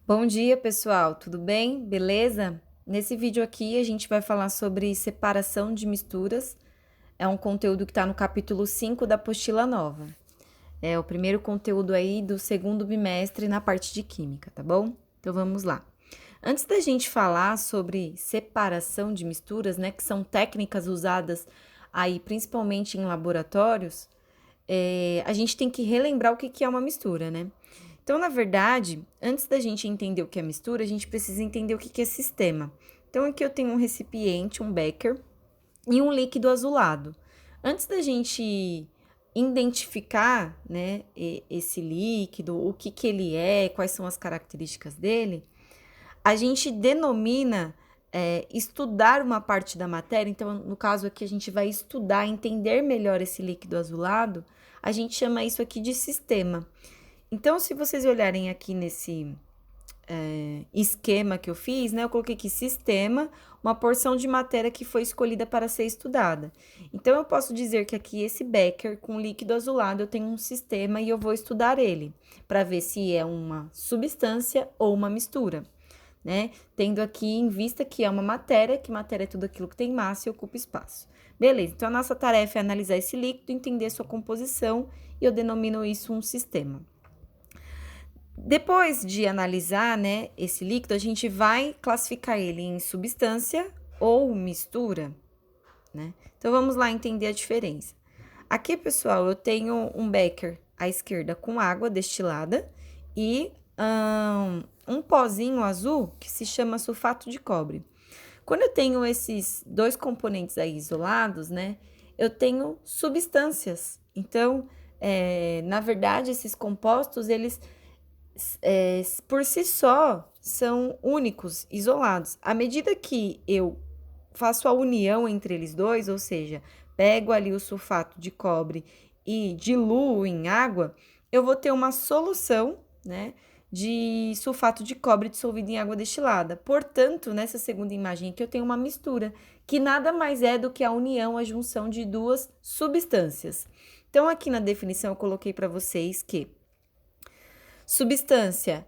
Bom dia, pessoal, tudo bem? Beleza? Nesse vídeo aqui a gente vai falar sobre separação de misturas. É um conteúdo que está no capítulo 5 da apostila nova. É o primeiro conteúdo aí do segundo bimestre na parte de química, tá bom? Então vamos lá. Antes da gente falar sobre separação de misturas, né, que são técnicas usadas aí principalmente em laboratórios, a gente tem que relembrar o que é uma mistura, né? Então, na verdade, antes da gente entender o que é mistura, a gente precisa entender o que é sistema. Então, aqui eu tenho um recipiente, um becker, e um líquido azulado. Antes da gente identificar, né, esse líquido, o que ele é, quais são as características dele, a gente denomina estudar uma parte da matéria. Então, no caso aqui, a gente vai estudar, entender melhor esse líquido azulado, a gente chama isso aqui de sistema. Então, se vocês olharem aqui nesse esquema que eu fiz, né? Eu coloquei aqui sistema, uma porção de matéria que foi escolhida para ser estudada. Então, eu posso dizer que aqui esse becker com líquido azulado, eu tenho um sistema e eu vou estudar ele, para ver se é uma substância ou uma mistura, né? Tendo aqui em vista que é uma matéria, que matéria é tudo aquilo que tem massa e ocupa espaço. Beleza, então a nossa tarefa é analisar esse líquido, entender sua composição, e eu denomino isso um sistema. Depois de analisar, né, esse líquido, a gente vai classificar ele em substância ou mistura, né? Então, vamos lá entender a diferença. Aqui, pessoal, eu tenho um becker à esquerda com água destilada e um pozinho azul que se chama sulfato de cobre. Quando eu tenho esses dois componentes aí isolados, né, eu tenho substâncias. Então, na verdade, esses compostos, eles por si só, são únicos, isolados. À medida que eu faço a união entre eles dois, ou seja, pego ali o sulfato de cobre e diluo em água, eu vou ter uma solução, né, de sulfato de cobre dissolvido em água destilada. Portanto, nessa segunda imagem aqui, eu tenho uma mistura, que nada mais é do que a união, a junção de duas substâncias. Então, aqui na definição, eu coloquei para vocês que substância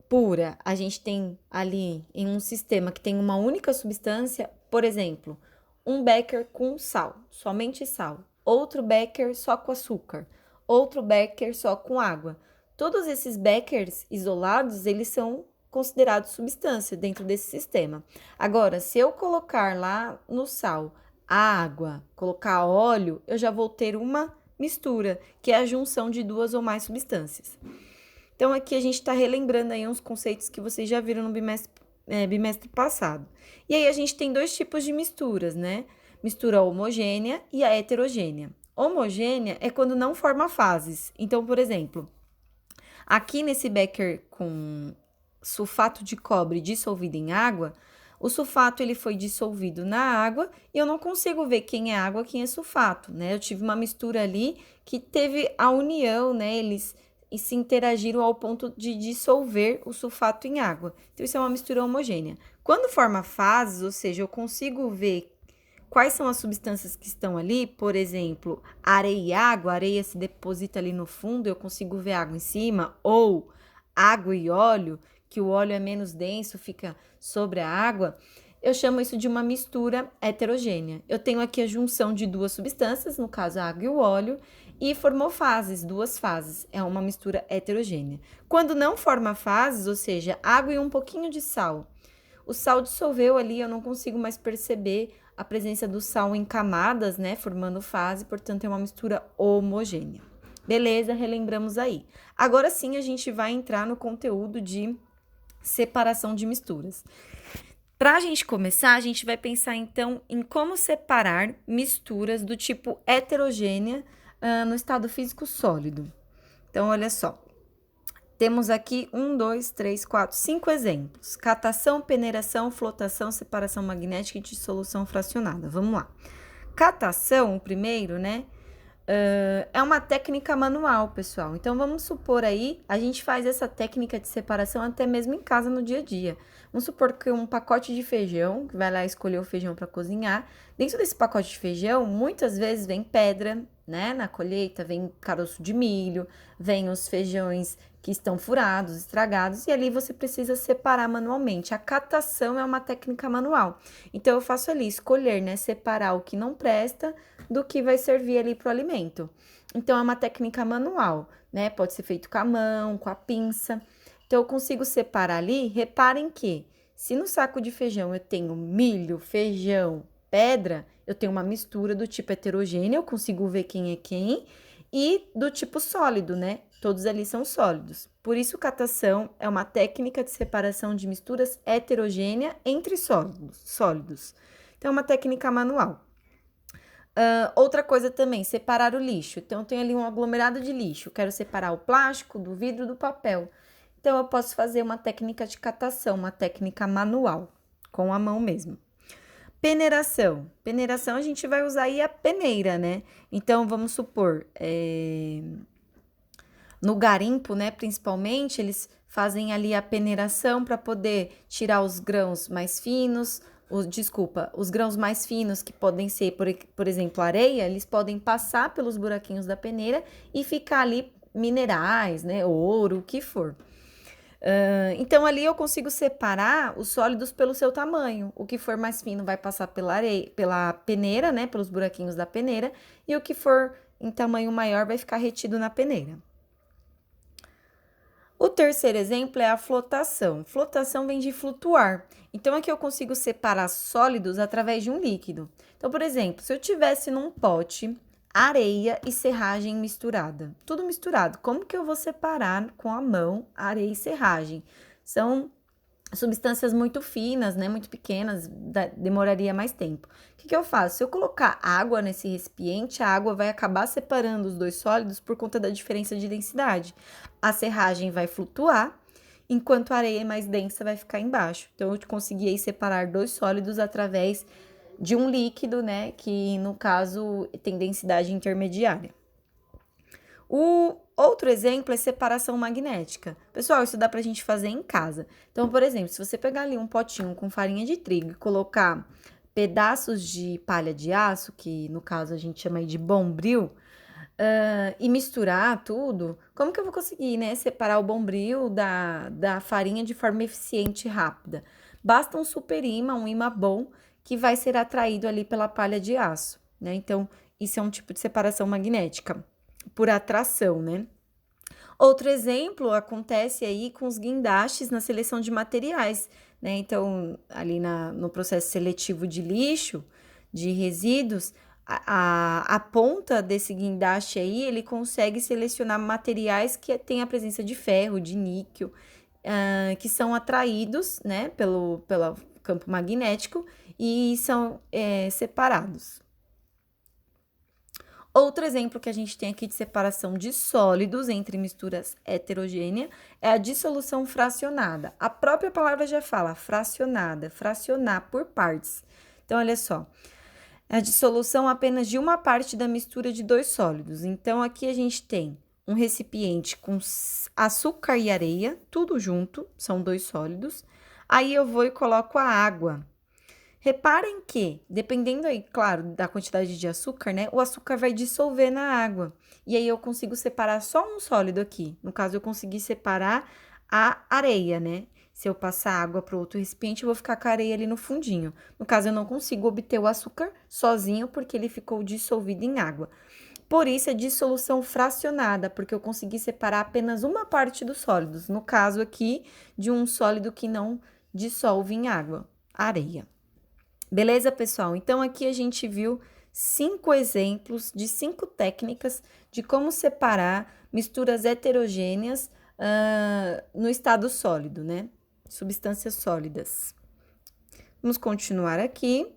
pura, a gente tem ali em um sistema que tem uma única substância, por exemplo, um becker com sal, somente sal, outro becker só com açúcar, outro becker só com água. Todos esses beckers isolados, eles são considerados substância dentro desse sistema. Agora, se eu colocar lá no sal água, colocar óleo, eu já vou ter uma mistura, que é a junção de duas ou mais substâncias. Então, aqui a gente está relembrando aí uns conceitos que vocês já viram no bimestre passado. E aí, a gente tem dois tipos de misturas, né? Mistura homogênea e a heterogênea. Homogênea é quando não forma fases. Então, por exemplo, aqui nesse becker com sulfato de cobre dissolvido em água, o sulfato ele foi dissolvido na água e eu não consigo ver quem é água, quem é sulfato, né? Eu tive uma mistura ali que teve a união, né? Eles se interagiram ao ponto de dissolver o sulfato em água. Então, isso é uma mistura homogênea. Quando forma fases, ou seja, eu consigo ver quais são as substâncias que estão ali, por exemplo, areia e água, a areia se deposita ali no fundo, eu consigo ver água em cima, ou água e óleo, que o óleo é menos denso, fica sobre a água, eu chamo isso de uma mistura heterogênea. Eu tenho aqui a junção de duas substâncias, no caso a água e o óleo, e formou fases, duas fases. É uma mistura heterogênea. Quando não forma fases, ou seja, água e um pouquinho de sal, o sal dissolveu ali, eu não consigo mais perceber a presença do sal em camadas, né, formando fase, portanto é uma mistura homogênea. Beleza, relembramos aí. Agora sim a gente vai entrar no conteúdo de separação de misturas. Para a gente começar, a gente vai pensar então em como separar misturas do tipo heterogênea no estado físico sólido. Então, olha só. Temos aqui 5 exemplos. Catação, peneiração, flotação, separação magnética e dissolução fracionada. Vamos lá. Catação, o primeiro, né? É uma técnica manual, pessoal. Então, vamos supor aí, a gente faz essa técnica de separação até mesmo em casa no dia a dia. Vamos supor que um pacote de feijão, que vai lá escolher o feijão para cozinhar, dentro desse pacote de feijão, muitas vezes vem pedra, né? Na colheita vem caroço de milho, vem os feijões que estão furados, estragados, e ali você precisa separar manualmente. A catação é uma técnica manual. Então, eu faço ali, escolher, né, separar o que não presta do que vai servir ali para o alimento. Então, é uma técnica manual, né? Pode ser feito com a mão, com a pinça. Então, eu consigo separar ali. Reparem que, se no saco de feijão eu tenho milho, feijão, pedra, eu tenho uma mistura do tipo heterogênea, eu consigo ver quem é quem, e do tipo sólido, né? Todos ali são sólidos. Por isso, catação é uma técnica de separação de misturas heterogênea entre sólidos. Então, é uma técnica manual. Outra coisa também, separar o lixo. Então, tem ali um aglomerado de lixo. Quero separar o plástico do vidro do papel. Então, eu posso fazer uma técnica de catação, uma técnica manual, com a mão mesmo. Peneiração. Peneiração, a gente vai usar aí a peneira, né? Então, vamos supor, no garimpo, né, principalmente, eles fazem ali a peneiração para poder tirar os grãos mais finos, os grãos mais finos que podem ser, por exemplo, areia, eles podem passar pelos buraquinhos da peneira e ficar ali minerais, né, ouro, o que for. Então, ali eu consigo separar os sólidos pelo seu tamanho. O que for mais fino vai passar pela areia, pela peneira, né, pelos buraquinhos da peneira, e o que for em tamanho maior vai ficar retido na peneira. O terceiro exemplo é a flotação. Flotação vem de flutuar. Então, aqui eu consigo separar sólidos através de um líquido. Então, por exemplo, se eu tivesse num pote areia e serragem misturada, tudo misturado, como que eu vou separar com a mão areia e serragem? São substâncias muito finas, né, muito pequenas, demoraria mais tempo. O que eu faço? Se eu colocar água nesse recipiente, a água vai acabar separando os dois sólidos por conta da diferença de densidade. A serragem vai flutuar, enquanto a areia mais densa vai ficar embaixo. Então, eu consegui separar dois sólidos através de um líquido, né, que no caso tem densidade intermediária. O outro exemplo é separação magnética. Pessoal, isso dá pra gente fazer em casa. Então, por exemplo, se você pegar ali um potinho com farinha de trigo e colocar pedaços de palha de aço, que no caso a gente chama aí de bombril, e misturar tudo, como que eu vou conseguir, né, separar o bombril da farinha de forma eficiente e rápida? Basta um super imã, um imã bom, que vai ser atraído ali pela palha de aço, né? Então, isso é um tipo de separação magnética, por atração, né? Outro exemplo acontece aí com os guindastes na seleção de materiais, né? Então, ali no processo seletivo de lixo, de resíduos, a ponta desse guindaste aí, ele consegue selecionar materiais que têm a presença de ferro, de níquel, que são atraídos, né, pelo campo magnético e são separados. Outro exemplo que a gente tem aqui de separação de sólidos entre misturas heterogêneas é a dissolução fracionada. A própria palavra já fala fracionada, fracionar por partes. Então, olha só, a dissolução apenas de uma parte da mistura de dois sólidos. Então, aqui a gente tem um recipiente com açúcar e areia, tudo junto, são dois sólidos. Aí eu vou e coloco a água. Reparem que, dependendo aí, claro, da quantidade de açúcar, né? O açúcar vai dissolver na água. E aí eu consigo separar só um sólido aqui. No caso, eu consegui separar a areia, né? Se eu passar água para outro recipiente, eu vou ficar com a areia ali no fundinho. No caso, eu não consigo obter o açúcar sozinho, porque ele ficou dissolvido em água. Por isso, é dissolução fracionada, porque eu consegui separar apenas uma parte dos sólidos. No caso aqui, de um sólido que não dissolve em água, areia. Beleza, pessoal? Então, aqui a gente viu 5 exemplos de 5 técnicas de como separar misturas heterogêneas no estado sólido, né? Substâncias sólidas. Vamos continuar aqui.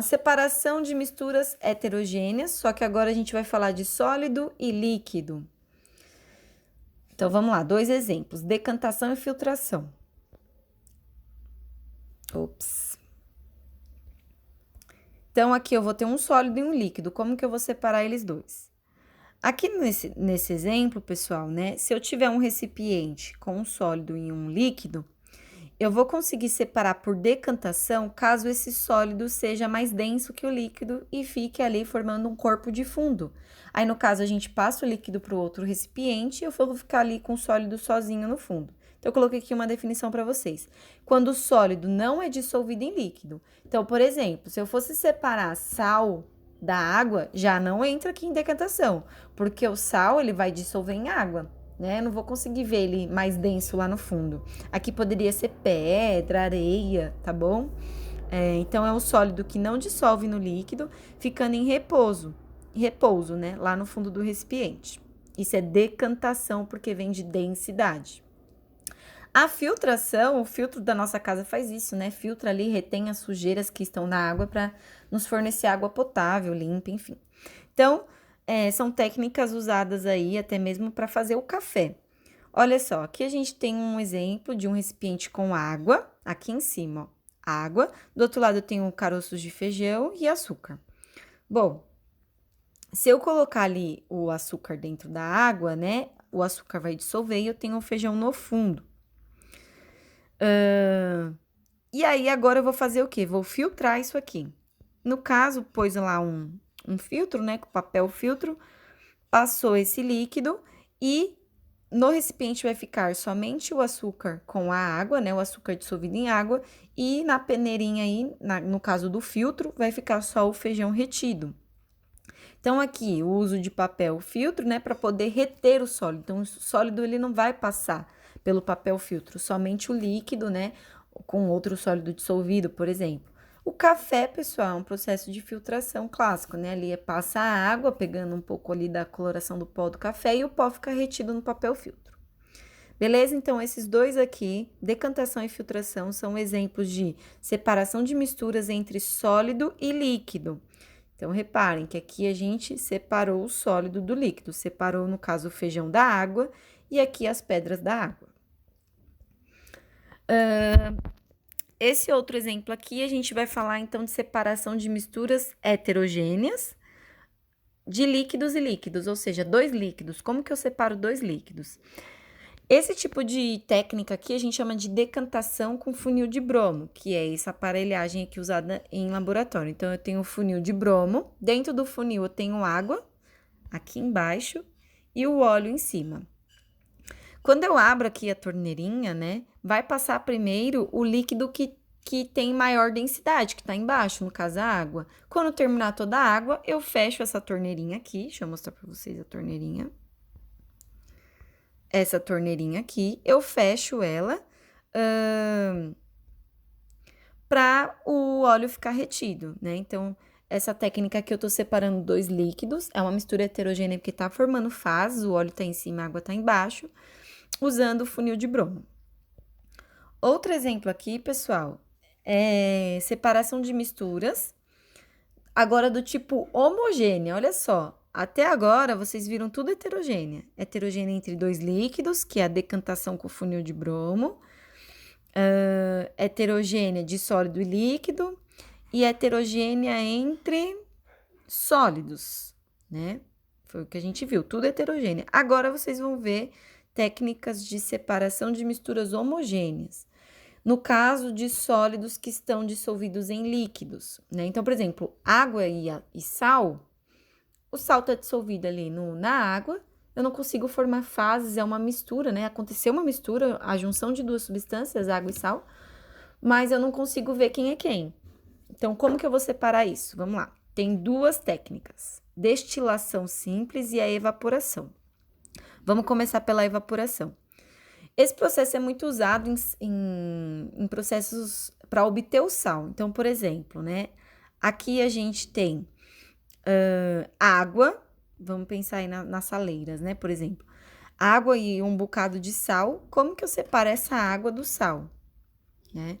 Separação de misturas heterogêneas, só que agora a gente vai falar de sólido e líquido. Então, vamos lá, 2 exemplos: decantação e filtração. Então, aqui eu vou ter um sólido e um líquido. Como que eu vou separar eles dois? Aqui nesse exemplo, pessoal, né? Se eu tiver um recipiente com um sólido e um líquido, Eu vou conseguir separar por decantação caso esse sólido seja mais denso que o líquido e fique ali formando um corpo de fundo. Aí, no caso, a gente passa o líquido para o outro recipiente e eu vou ficar ali com o sólido sozinho no fundo. Então, eu coloquei aqui uma definição para vocês. Quando o sólido não é dissolvido em líquido. Então, por exemplo, se eu fosse separar sal da água, já não entra aqui em decantação, porque o sal ele vai dissolver em água, né? Eu não vou conseguir ver ele mais denso lá no fundo. Aqui poderia ser pedra, areia, tá bom? Então, é um sólido que não dissolve no líquido, ficando em repouso, né? Lá no fundo do recipiente. Isso é decantação, porque vem de densidade. A filtração, o filtro da nossa casa faz isso, né? Filtra ali, retém as sujeiras que estão na água para nos fornecer água potável, limpa, enfim. Então, são técnicas usadas aí até mesmo para fazer o café. Olha só, aqui a gente tem um exemplo de um recipiente com água, aqui em cima, ó, água. Do outro lado eu tenho caroços de feijão e açúcar. Bom, se eu colocar ali o açúcar dentro da água, né? O açúcar vai dissolver e eu tenho o feijão no fundo. E aí, agora eu vou fazer o quê? Vou filtrar isso aqui. No caso, pôs lá um filtro, né? Com papel filtro, passou esse líquido e no recipiente vai ficar somente o açúcar com a água, né? O açúcar dissolvido em água. E na peneirinha aí, no caso do filtro, vai ficar só o feijão retido. Então, aqui, o uso de papel filtro, né? Para poder reter o sólido. Então, o sólido, ele não vai passar pelo papel filtro, somente o líquido, né? Com outro sólido dissolvido, por exemplo. O café, pessoal, é um processo de filtração clássico, né? Ali passa a água, pegando um pouco ali da coloração do pó do café e o pó fica retido no papel filtro. Beleza? Então, esses dois aqui, decantação e filtração, são exemplos de separação de misturas entre sólido e líquido. Então, reparem que aqui a gente separou o sólido do líquido, separou, no caso, o feijão da água e aqui as pedras da água. Esse outro exemplo aqui, a gente vai falar, então, de separação de misturas heterogêneas de líquidos e líquidos, ou seja, dois líquidos. Como que eu separo dois líquidos? Esse tipo de técnica aqui a gente chama de decantação com funil de bromo, que é essa aparelhagem aqui usada em laboratório. Então, eu tenho o funil de bromo, dentro do funil eu tenho água, aqui embaixo, e o óleo em cima. Quando eu abro aqui a torneirinha, né, vai passar primeiro o líquido que tem maior densidade, que está embaixo, no caso a água. Quando terminar toda a água, eu fecho essa torneirinha aqui, deixa eu mostrar para vocês a torneirinha. Essa torneirinha aqui, eu fecho ela para o óleo ficar retido, né? Então, essa técnica aqui eu tô separando dois líquidos, é uma mistura heterogênea porque tá formando fases, o óleo tá em cima, a água tá embaixo, usando o funil de bromo. Outro exemplo aqui, pessoal, é separação de misturas, agora do tipo homogênea, olha só. Até agora, vocês viram tudo heterogênea. Heterogênea entre dois líquidos, que é a decantação com funil de bromo. Heterogênea de sólido e líquido. E heterogênea entre sólidos, né? Foi o que a gente viu, tudo heterogênea. Agora, vocês vão ver técnicas de separação de misturas homogêneas. No caso de sólidos que estão dissolvidos em líquidos, né? Então, por exemplo, água e sal... O sal está dissolvido ali na água, eu não consigo formar fases, é uma mistura, né? Aconteceu uma mistura, a junção de duas substâncias, água e sal, mas eu não consigo ver quem é quem. Então, como que eu vou separar isso? Vamos lá. Tem duas técnicas: destilação simples e a evaporação. Vamos começar pela evaporação. Esse processo é muito usado em processos para obter o sal. Então, por exemplo, né? Aqui a gente tem água, vamos pensar aí nas saleiras, né? Por exemplo, água e um bocado de sal. Como que eu separo essa água do sal, né?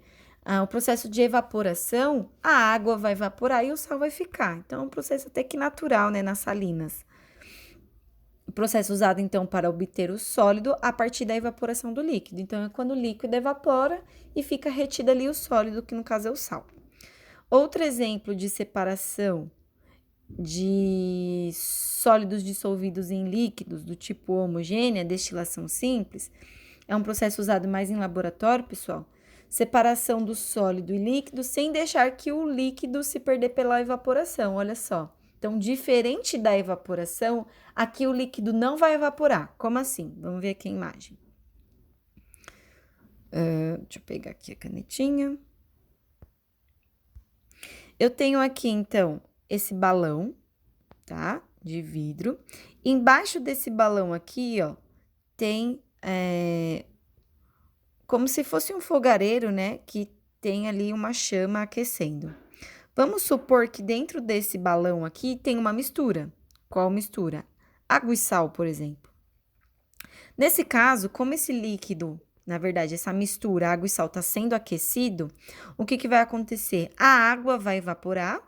O processo de evaporação, a água vai evaporar e o sal vai ficar. Então, é um processo até que natural, né? Nas salinas. O processo usado, então, para obter o sólido a partir da evaporação do líquido. Então, é quando o líquido evapora e fica retido ali o sólido, que no caso é o sal. Outro exemplo de separação de sólidos dissolvidos em líquidos do tipo homogênea, destilação simples, é um processo usado mais em laboratório, pessoal. separação do sólido e líquido sem deixar que o líquido se perder pela evaporação, olha só. Então, diferente da evaporação, aqui o líquido não vai evaporar. Como assim? Vamos ver aqui a imagem. Deixa eu pegar aqui a canetinha. Eu tenho aqui, então, esse balão, tá? De vidro. Embaixo desse balão aqui, ó, tem como se fosse um fogareiro, né? Que tem ali uma chama aquecendo. Vamos supor que dentro desse balão aqui tem uma mistura. Qual mistura? Água e sal, por exemplo. Nesse caso, como esse líquido, na verdade, essa mistura, água e sal, está sendo aquecido, o que vai acontecer? A água vai evaporar,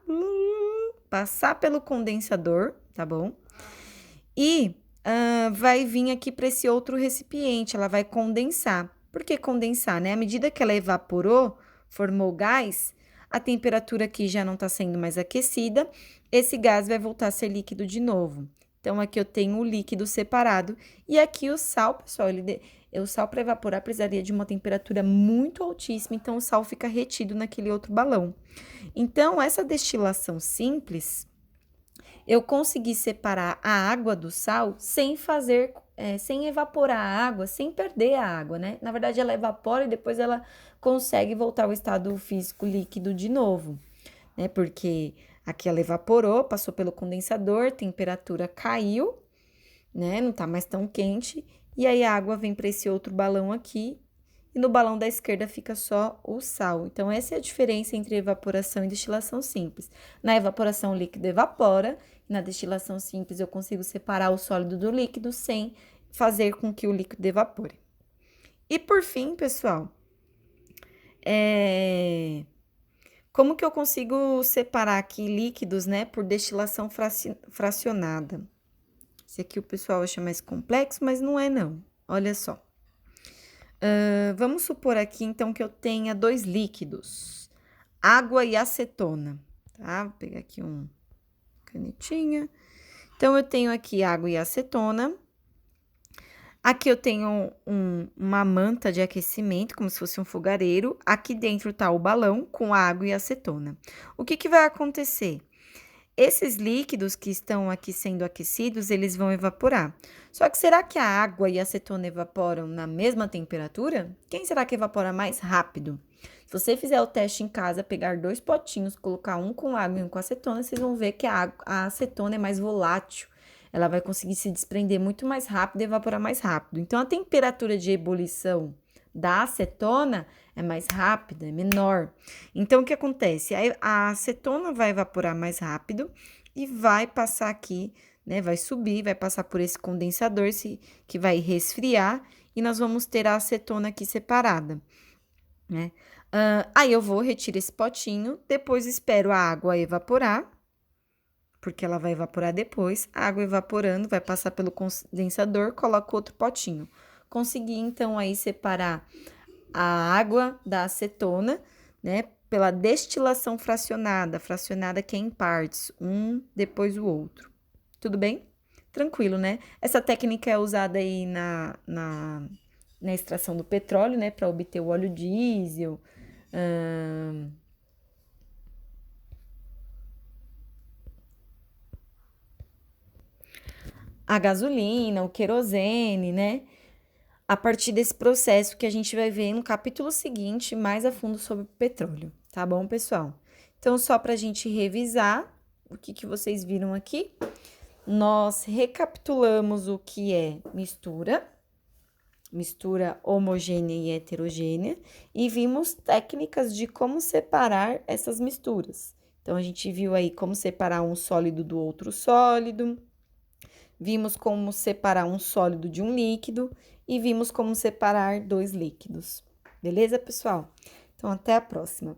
passar pelo condensador, tá bom? E vai vir aqui para esse outro recipiente, ela vai condensar. Por que condensar, né? À medida que ela evaporou, formou gás, a temperatura aqui já não está sendo mais aquecida, esse gás vai voltar a ser líquido de novo. Então, aqui eu tenho o líquido separado e aqui o sal, pessoal, o sal para evaporar precisaria de uma temperatura muito altíssima, então o sal fica retido naquele outro balão. Então, essa destilação simples, eu consegui separar a água do sal sem evaporar a água, sem perder a água, né? Na verdade, ela evapora e depois ela consegue voltar ao estado físico líquido de novo, né? Porque aqui ela evaporou, passou pelo condensador, temperatura caiu, né? Não tá mais tão quente, e aí a água vem para esse outro balão aqui, e no balão da esquerda fica só o sal. Então, essa é a diferença entre evaporação e destilação simples. Na evaporação, o líquido evapora, e na destilação simples, eu consigo separar o sólido do líquido sem fazer com que o líquido evapore. E por fim, pessoal, como que eu consigo separar aqui líquidos, né, por destilação fracionada? Esse aqui o pessoal acha mais complexo, mas não é não. Olha só. Vamos supor aqui, então, que eu tenha 2 líquidos, água e acetona, tá? Vou pegar aqui uma canetinha. Então, eu tenho aqui água e acetona. Aqui eu tenho uma manta de aquecimento, como se fosse um fogareiro. Aqui dentro tá o balão com água e acetona. O que vai acontecer? Esses líquidos que estão aqui sendo aquecidos, eles vão evaporar. Só que será que a água e a acetona evaporam na mesma temperatura? Quem será que evapora mais rápido? Se você fizer o teste em casa, pegar 2 potinhos, colocar um com água e um com acetona, vocês vão ver que a acetona é mais volátil. Ela vai conseguir se desprender muito mais rápido e evaporar mais rápido. Então, a temperatura de ebulição da acetona é mais rápida, é menor. Então, o que acontece? A acetona vai evaporar mais rápido e vai passar aqui, né? Vai subir, vai passar por esse condensador que vai resfriar e nós vamos ter a acetona aqui separada, né? Aí eu vou retirar esse potinho, depois espero a água evaporar, porque ela vai evaporar depois. A água evaporando, vai passar pelo condensador, coloco outro potinho. Consegui, então, aí separar a água da acetona, né, pela destilação fracionada que é em partes, um depois o outro. Tudo bem? Tranquilo, né? Essa técnica é usada aí na extração do petróleo, né, para obter o óleo diesel, a gasolina, o querosene, né? A partir desse processo que a gente vai ver no capítulo seguinte, mais a fundo sobre o petróleo, tá bom, pessoal? Então, só para a gente revisar o que vocês viram aqui, nós recapitulamos o que é mistura homogênea e heterogênea, e vimos técnicas de como separar essas misturas. Então, a gente viu aí como separar um sólido do outro sólido, vimos como separar um sólido de um líquido e vimos como separar 2 líquidos. Beleza, pessoal? Então, até a próxima.